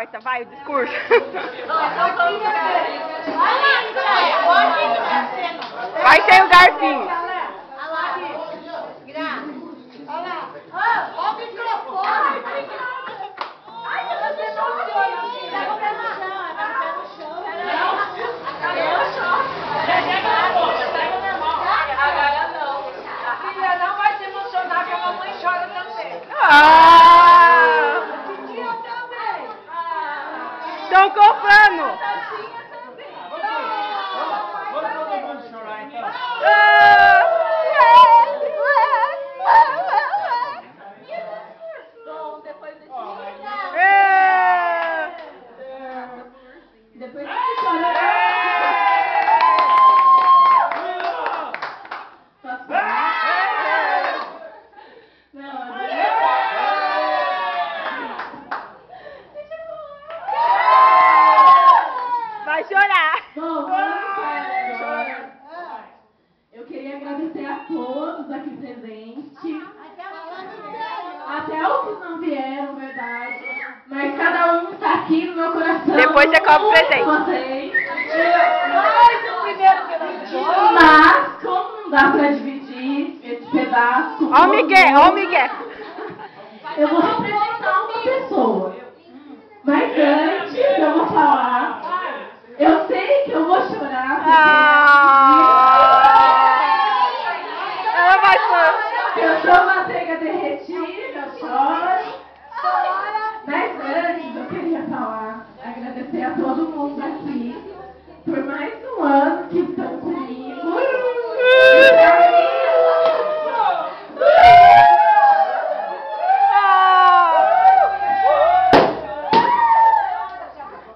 corta, vai, o discurso. Vai ser o garfinho. Estão comprando! Vamos todo mundo chorar então. Depois de chorar. Vai chorar! Bom, eu queria agradecer a todos aqui presentes. Até os que não vieram, verdade. Mas cada um está aqui no meu coração. Depois você cobra o presente. Vocês. Mas, como não dá pra dividir esse pedaço. Ó o Miguel, ó o Miguel. Eu vou representar uma pessoa. Mas antes eu vou falar. Eu sei que eu vou chorar. Ela vai chorar. Eu sou manteiga derretida, eu choro. Mas antes eu queria falar, agradecer a todo mundo aqui por mais um ano que estão comigo.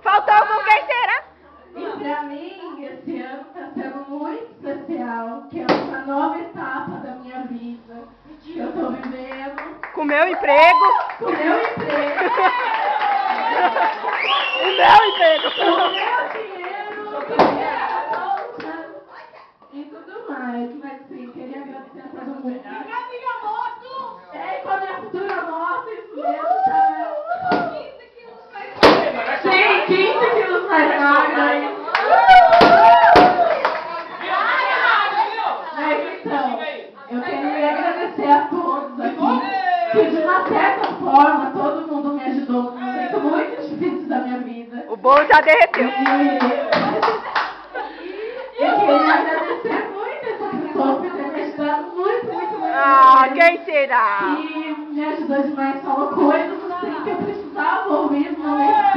Faltou com quem será? E pra mim, esse ano está sendo muito especial, que é uma nova etapa da minha vida, que eu tô vivendo. Com o meu emprego. Com o meu emprego. O meu emprego. Com o meu dinheiro, com a minha conta e tudo mais. Mas sim, queria agradecer a todo mundo. E a minha moto! É, com a minha futura moto, isso mesmo, tá? 15 quilos mais magra. Mas então, eu queria agradecer a todos aqui, que de uma certa forma todo mundo me ajudou num momento muito difícil da minha vida. O bolo já derreteu. Eu queria agradecer muito essa pessoa por ter me ajudado muito. Ah, quem será? E me ajudou demais, falou coisas assim que eu precisava ouvir no momento